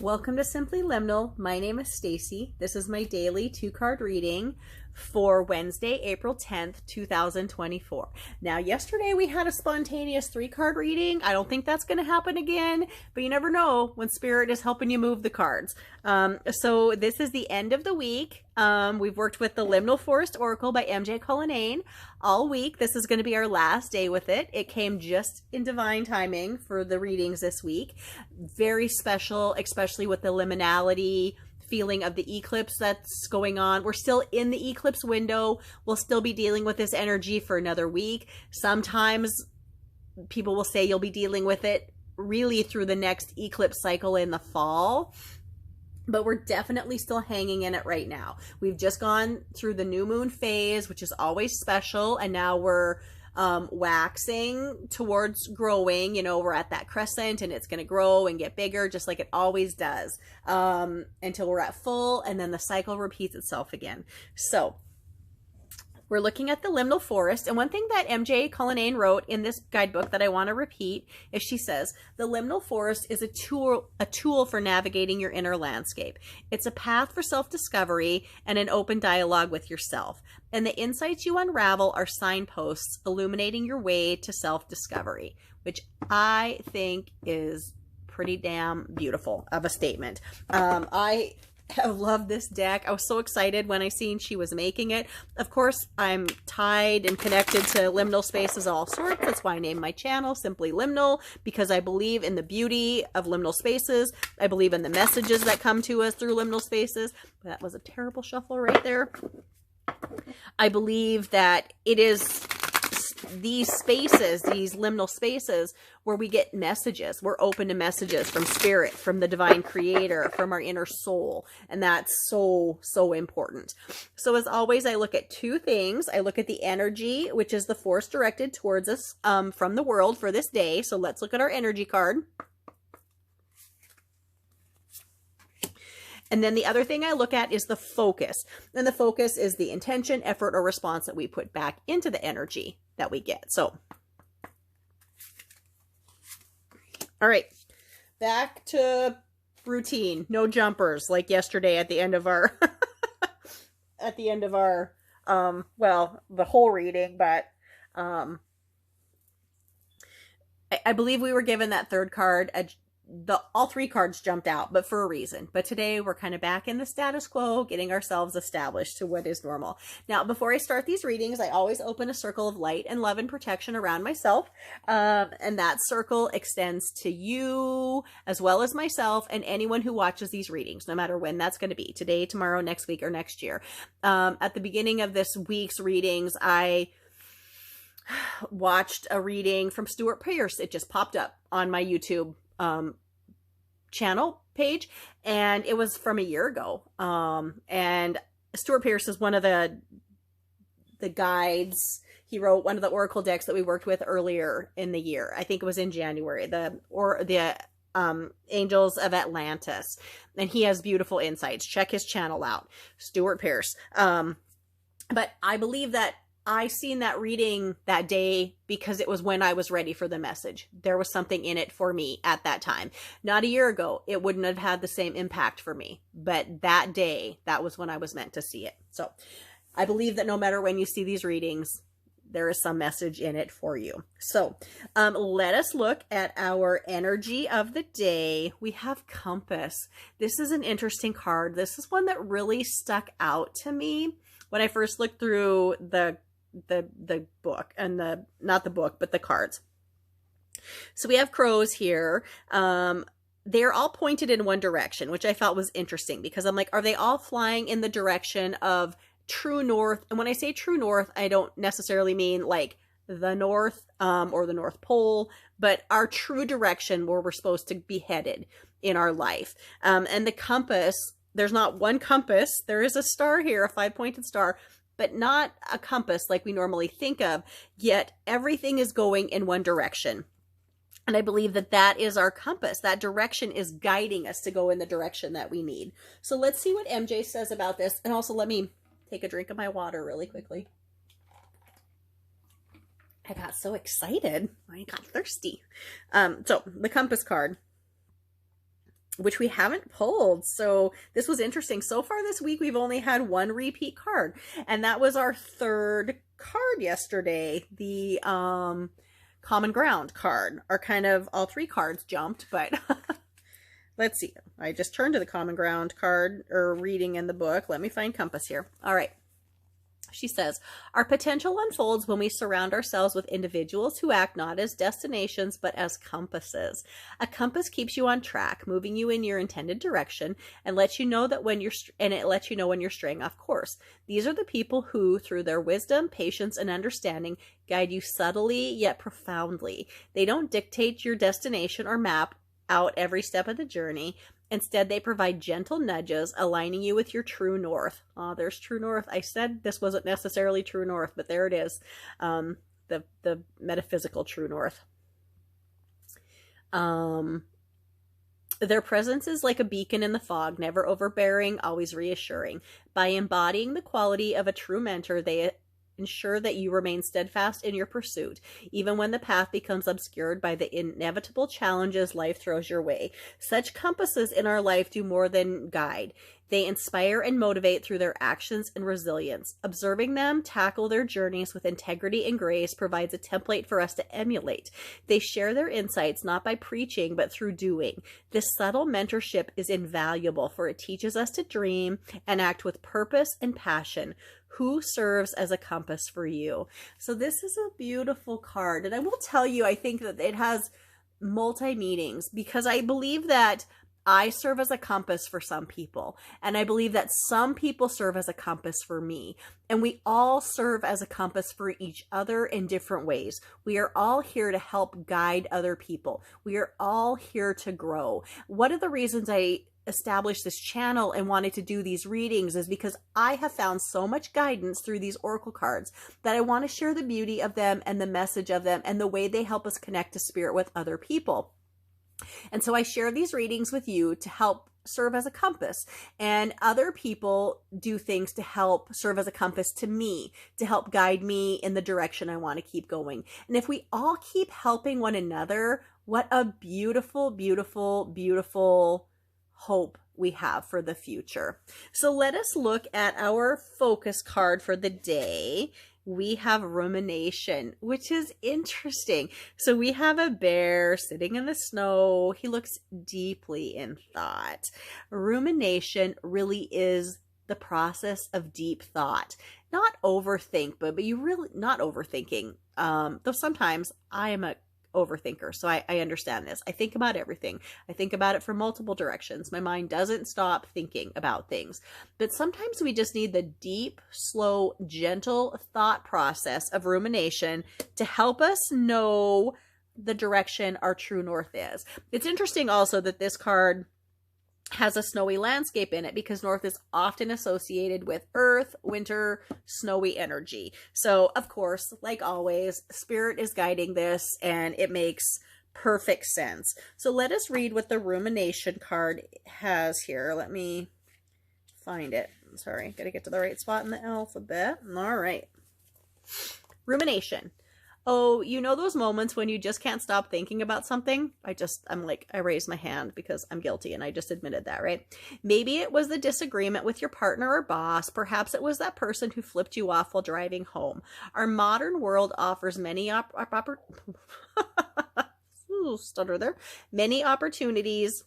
Welcome to Simply Liminal. My name is Stacy. This is my daily 2-card reading for Wednesday, April 10th, 2024. Now, yesterday we had a spontaneous 3-card reading. I don't think that's going to happen again, but you never know when Spirit is helping you move the cards. So this is the end of the week. We've worked with the Liminal Forest Oracle by MJ Cullinane all week. This is going to be our last day with it. It came just in divine timing for the readings this week. Very special, especially with the liminality feeling of the eclipse that's going on. We're still in the eclipse window. We'll still be dealing with this energy for another week. Sometimes people will say you'll be dealing with it really through the next eclipse cycle in the fall. But we're definitely still hanging in it right now. We've just gone through the new moon phase, which is always special. And now we're waxing towards growing. You know, we're at that crescent and it's going to grow and get bigger just like it always does until we're at full, and then the cycle repeats itself again. So we're looking at the liminal forest, and one thing that MJ Cullinane wrote in this guidebook that I want to repeat is she says, the liminal forest is a tool for navigating your inner landscape. It's a path for self-discovery and an open dialogue with yourself. And the insights you unravel are signposts illuminating your way to self-discovery, which I think is pretty damn beautiful of a statement. I have loved this deck. I was so excited when I seen she was making it. Of course, I'm tied and connected to liminal spaces of all sorts. That's why I named my channel Simply Liminal, because I believe in the beauty of liminal spaces. I believe in the messages that come to us through liminal spaces. That was a terrible shuffle right there. I believe that it is these spaces, these liminal spaces, where we get messages. We're open to messages from Spirit, from the divine creator, from our inner soul. And that's so, so important. So as always, I look at two things. I look at the energy, which is the force directed towards us from the world for this day. So let's look at our energy card. And then the other thing I look at is the focus. And the focus is the intention, effort, or response that we put back into the energy that we get. So, all right, back to routine. No jumpers like yesterday at the end of our, well, the whole reading, but I believe we were given that third card. All 3 cards jumped out, but for a reason. But today we're kind of back in the status quo, getting ourselves established to what is normal. Now, before I start these readings, I always open a circle of light and love and protection around myself. And that circle extends to you as well as myself and anyone who watches these readings, no matter when that's going to be, today, tomorrow, next week, or next year. At the beginning of this week's readings, I watched a reading from Stuart Pierce. It just popped up on my YouTube channel page, and it was from a year ago. And Stuart Pierce is one of the guides. He wrote one of the oracle decks that we worked with earlier in the year. I think it was in January, the Angels of Atlantis, and he has beautiful insights. Check his channel out, Stuart Pierce. But I believe that I seen that reading that day because it was when I was ready for the message. There was something in it for me at that time. Not a year ago, it wouldn't have had the same impact for me. But that day, that was when I was meant to see it. So I believe that no matter when you see these readings, there is some message in it for you. So let us look at our energy of the day. We have Compass. This is an interesting card. This is one that really stuck out to me when I first looked through the book, and not the book, but the cards. So we have crows here. They're all pointed in one direction, which I felt was interesting because I'm like, are they all flying in the direction of true north? And when I say true north, I don't necessarily mean like the north or the North Pole, but our true direction where we're supposed to be headed in our life. And the compass, there's not one compass. There is a star here, a 5-pointed star, but not a compass like we normally think of, yet everything is going in one direction. And I believe that that is our compass. That direction is guiding us to go in the direction that we need. So let's see what MJ says about this. And also let me take a drink of my water really quickly. I got so excited. I got thirsty. So the compass card. which we haven't pulled. So this was interesting. So far this week, we've only had one repeat card, and that was our third card yesterday. The Common Ground card. Our kind of all three cards jumped, but let's see. I just turned to the Common Ground card or reading in the book. Let me find Compass here. All right. She says, our potential unfolds when we surround ourselves with individuals who act not as destinations, but as compasses. A compass keeps you on track, moving you in your intended direction, and lets you know that when it lets you know when you're straying off course. These are the people who, through their wisdom, patience, and understanding, guide you subtly yet profoundly. They don't dictate your destination or map out every step of the journey. Instead, they provide gentle nudges, aligning you with your true north. Oh, there's true north. I said this wasn't necessarily true north, but there it is. The metaphysical true north. Their presence is like a beacon in the fog, never overbearing, always reassuring. By embodying the quality of a true mentor, they ensure that you remain steadfast in your pursuit, even when the path becomes obscured by the inevitable challenges life throws your way. Such compasses in our life do more than guide. They inspire and motivate through their actions and resilience. Observing them tackle their journeys with integrity and grace provides a template for us to emulate. They share their insights not by preaching, but through doing. This subtle mentorship is invaluable, for it teaches us to dream and act with purpose and passion. Who serves as a compass for you? So this is a beautiful card. And I will tell you, I think that it has multi-meanings, because I believe that I serve as a compass for some people. And I believe that some people serve as a compass for me. And we all serve as a compass for each other in different ways. We are all here to help guide other people. We are all here to grow. One of the reasons I established this channel and wanted to do these readings is because I have found so much guidance through these oracle cards that I want to share the beauty of them and the message of them and the way they help us connect to spirit with other people. And so I share these readings with you to help serve as a compass, and other people do things to help serve as a compass to me, to help guide me in the direction I want to keep going. And if we all keep helping one another, what a beautiful, beautiful, beautiful hope we have for the future. So let us look at our focus card for the day. We have rumination, which is interesting. So we have a bear sitting in the snow. He looks deeply in thought. Rumination really is the process of deep thought. Not overthink, but you really not overthinking. Though sometimes I am a overthinker, so I understand this. I think about everything. I think about it from multiple directions. My mind doesn't stop thinking about things. But sometimes we just need the deep, slow, gentle thought process of rumination to help us know the direction our true north is. It's interesting also that this card has a snowy landscape in it, because north is often associated with earth, winter, snowy energy. So of course, like always, spirit is guiding this, and it makes perfect sense. So let us read what the rumination card has here. Let me find it. Sorry, gotta get to the right spot in the alphabet. All right. Rumination. Oh, you know those moments when you just can't stop thinking about something? I raised my hand because I'm guilty, and I just admitted that, right? Maybe it was the disagreement with your partner or boss. Perhaps it was that person who flipped you off while driving home. Our modern world offers many many opportunities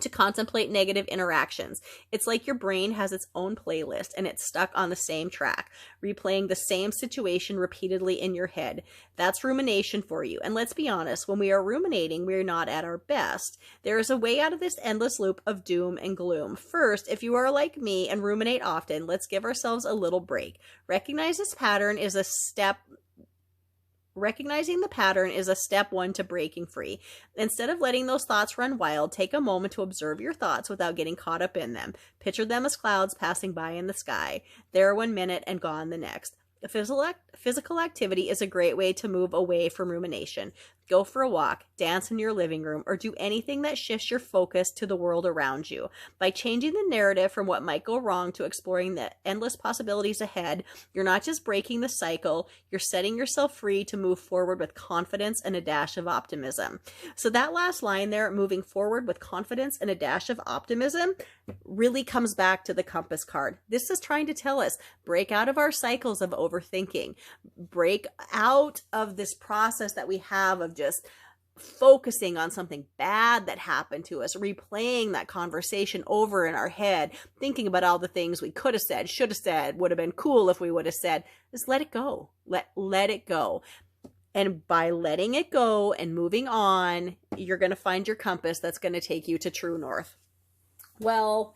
to contemplate negative interactions. It's like your brain has its own playlist, and it's stuck on the same track, replaying the same situation repeatedly in your head. That's rumination for you. And let's be honest, when we are ruminating, we're not at our best. There is a way out of this endless loop of doom and gloom. First, if you are like me and ruminate often, let's give ourselves a little break. Recognizing the pattern is a step one to breaking free. Instead of letting those thoughts run wild, take a moment to observe your thoughts without getting caught up in them. Picture them as clouds passing by in the sky. There 1 minute and gone the next. Physical activity is a great way to move away from rumination. go for a walk, dance in your living room, or do anything that shifts your focus to the world around you. By changing the narrative from what might go wrong to exploring the endless possibilities ahead, you're not just breaking the cycle, you're setting yourself free to move forward with confidence and a dash of optimism. So that last line there, moving forward with confidence and a dash of optimism, really comes back to the compass card. This is trying to tell us, break out of our cycles of overthinking, break out of this process that we have of just focusing on something bad that happened to us, replaying that conversation over in our head, thinking about all the things we could have said, should have said, would have been cool if we would have said. Just let it go. Let it go. And by letting it go and moving on, you're going to find your compass that's going to take you to true north. Well,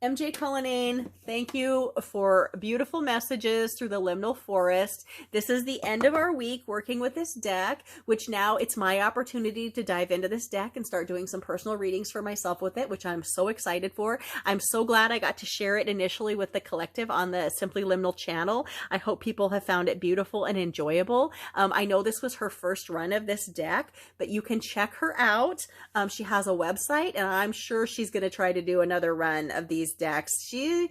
MJ Cullinane, thank you for beautiful messages through the liminal forest. This is the end of our week working with this deck, which now it's my opportunity to dive into this deck and start doing some personal readings for myself with it, which I'm so excited for. I'm so glad I got to share it initially with the collective on the Simply Liminal channel. I hope people have found it beautiful and enjoyable. I know this was her first run of this deck, but you can check her out. She has a website, and I'm sure she's going to try to do another run of these decks. She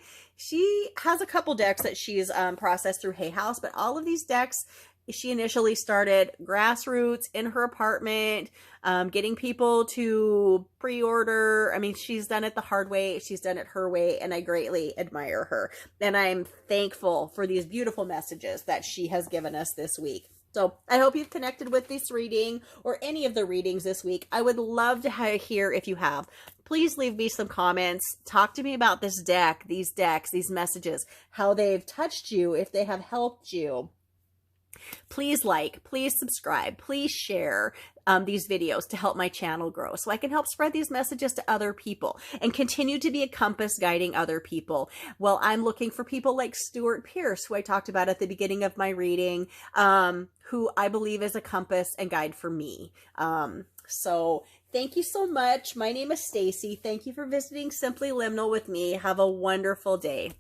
has a couple decks that she's processed through Hay House, but all of these decks she initially started grassroots in her apartment, getting people to pre-order. I mean, she's done it the hard way. She's done it her way, and I greatly admire her. And I'm thankful for these beautiful messages that she has given us this week. So I hope you've connected with this reading or any of the readings this week. I would love to hear if you have. Please leave me some comments. Talk to me about this deck, these decks, these messages, how they've touched you, if they have helped you. Please like, please subscribe, please share these videos to help my channel grow so I can help spread these messages to other people and continue to be a compass guiding other people. Well, I'm looking for people like Stuart Pierce, who I talked about at the beginning of my reading, who I believe is a compass and guide for me. So thank you so much. My name is Stacy. Thank you for visiting Simply Liminal with me. Have a wonderful day.